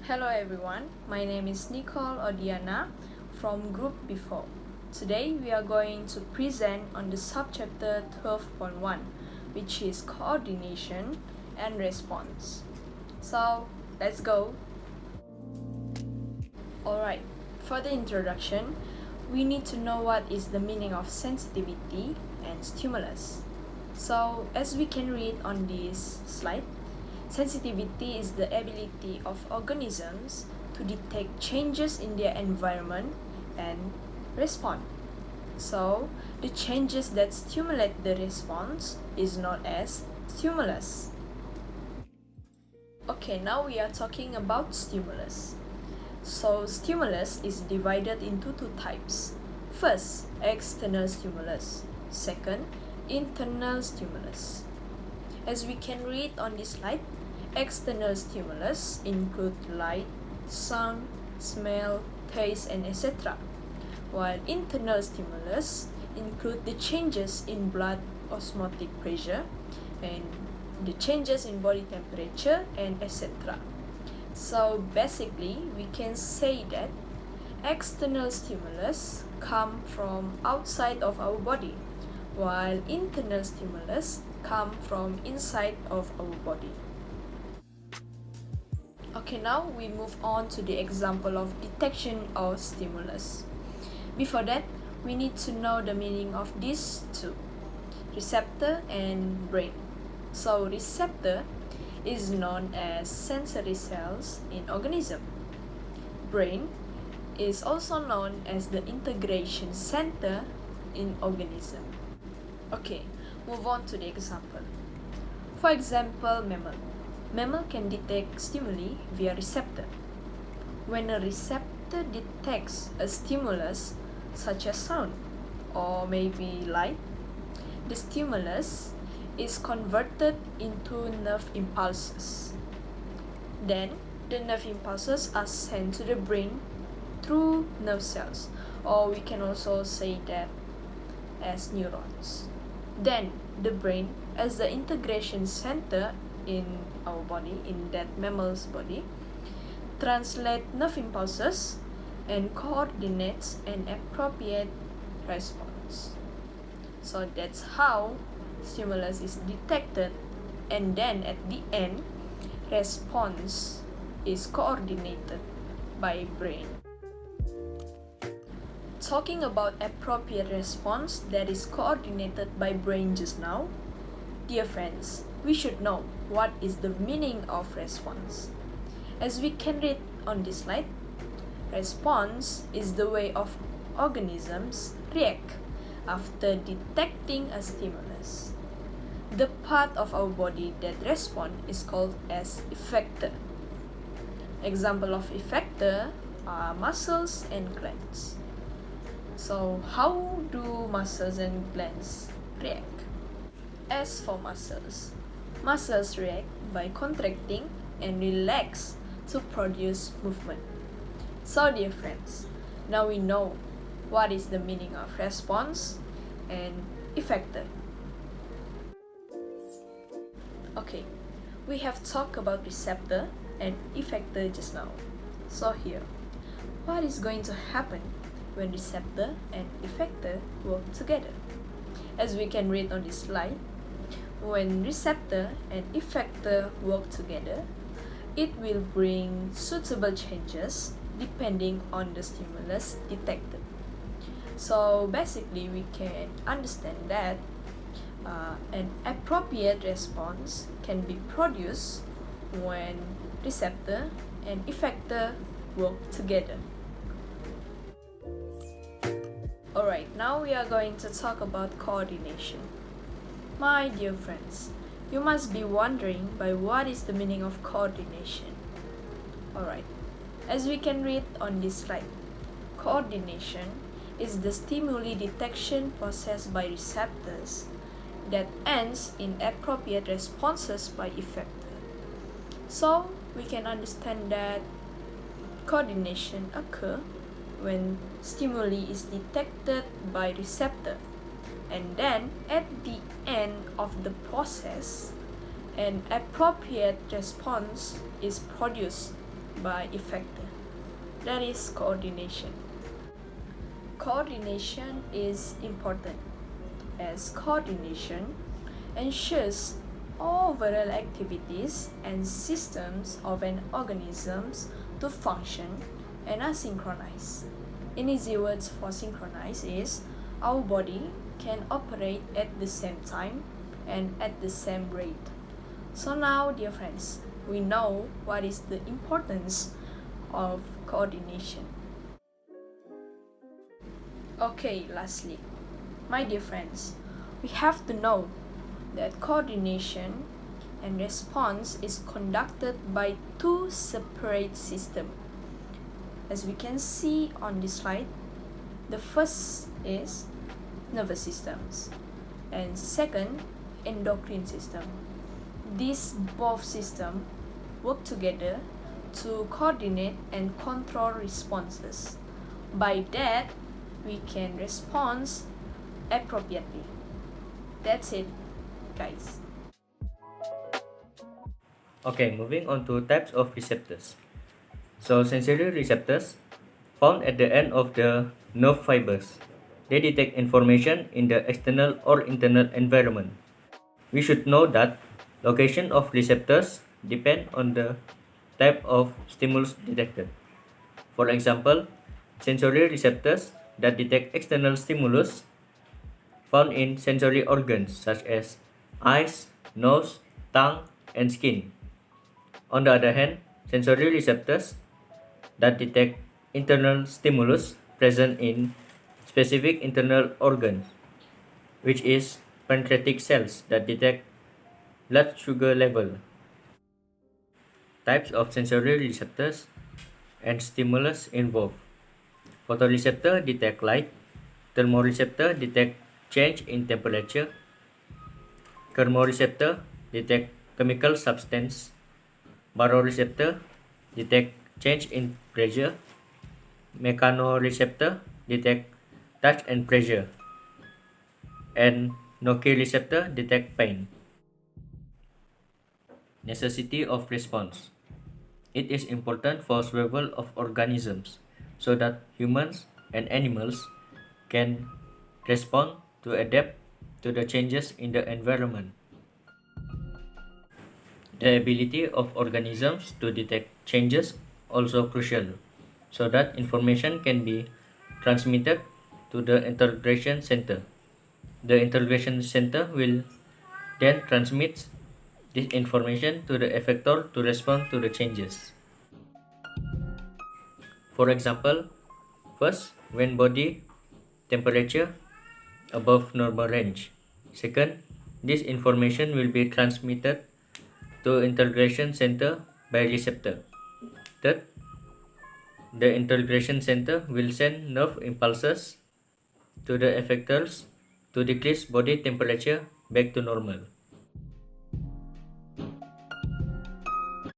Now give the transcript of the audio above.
Hello everyone, my name is Nicole or Diana from group before. Today we are going to present on the subchapter 12.1, which is coordination and response. So let's go. Alright, for the introduction, we need to know what is the meaning of sensitivity and stimulus. So as we can read on this slide, sensitivity is the ability of organisms to detect changes in their environment and respond. So, the changes that stimulate the response is known as stimulus. Okay, now we are talking about stimulus. So, stimulus is divided into two types. First, external stimulus. Second, internal stimulus. As we can read on this slide, external stimulus include light, sound, smell, taste, and etc. While internal stimulus include the changes in blood osmotic pressure and the changes in body temperature and etc. So basically, we can say that external stimulus come from outside of our body, while internal stimulus come from inside of our body. Okay, now we move on to the example of detection of stimulus. Before that, we need to know the meaning of these two, receptor and brain. So receptor is known as sensory cells in organism. Brain is also known as the integration center in organism. Okay, move on to the example. For example, mammal. Mammal can detect stimuli via receptor. When a receptor detects a stimulus such as sound or maybe light, the stimulus is converted into nerve impulses. Then, the nerve impulses are sent to the brain through nerve cells, or we can also say that as neurons. Then, the brain, as the integration center in our body, in that mammal's body, translate nerve impulses and coordinates an appropriate response. So that's how stimulus is detected, and then at the end, response is coordinated by brain. Talking about appropriate response that is coordinated by brain just now, dear friends, we should know what is the meaning of response. As we can read on this slide, response is the way of organisms react after detecting a stimulus. The part of our body that respond is called as effector. Example of effector are muscles and glands. So how do muscles and glands react? As for muscles, muscles react by contracting and relax to produce movement. So dear friends, now we know what is the meaning of response and effector. Okay, we have talked about receptor and effector just now. So here, what is going to happen when receptor and effector work together? As we can read on this slide, when receptor and effector work together, it will bring suitable changes depending on the stimulus detected. So basically, we can understand that an appropriate response can be produced when receptor and effector work together. Alright, now we are going to talk about coordination. My dear friends, you must be wondering by what is the meaning of coordination. Alright, as we can read on this slide, coordination is the stimuli detection process by receptors that ends in appropriate responses by effector. So, we can understand that coordination occurs when stimuli is detected by receptor, and then at the end of the process, an appropriate response is produced by effector, that is coordination. Coordination is important as coordination ensures overall activities and systems of an organism to function and are synchronized. In easy words for synchronize is our body can operate at the same time and at the same rate. So now, dear friends, we know what is the importance of coordination. Okay, lastly, my dear friends, we have to know that coordination and response is conducted by two separate systems. As we can see on this slide, the first is nervous systems and second, endocrine system. These both systems work together to coordinate and control responses. By that, we can respond appropriately. That's it, guys. Okay, moving on to types of receptors. So, sensory receptors found at the end of the nerve fibers. They detect information in the external or internal environment. We should know that location of receptors depend on the type of stimulus detected. For example, sensory receptors that detect external stimulus found in sensory organs such as eyes, nose, tongue, and skin. On the other hand, sensory receptors that detect internal stimulus present in specific internal organs, which is pancreatic cells that detect blood sugar level. Types of sensory receptors and stimulus involved. Photoreceptor detect light, thermoreceptor detect change in temperature, chemoreceptor detect chemical substance, baroreceptor detect change in pressure, mechanoreceptor detect touch and pressure, and nociceptor detect pain. Necessity of response. It is important for survival of organisms so that humans and animals can respond to adapt to the changes in the environment. The ability of organisms to detect changes also crucial so that information can be transmitted to the integration center. The integration center will then transmit this information to the effector to respond to the changes. For example, first, when body temperature above normal range. Second, this information will be transmitted to integration center by receptor. Third, the integration center will send nerve impulses to the effectors to decrease body temperature back to normal.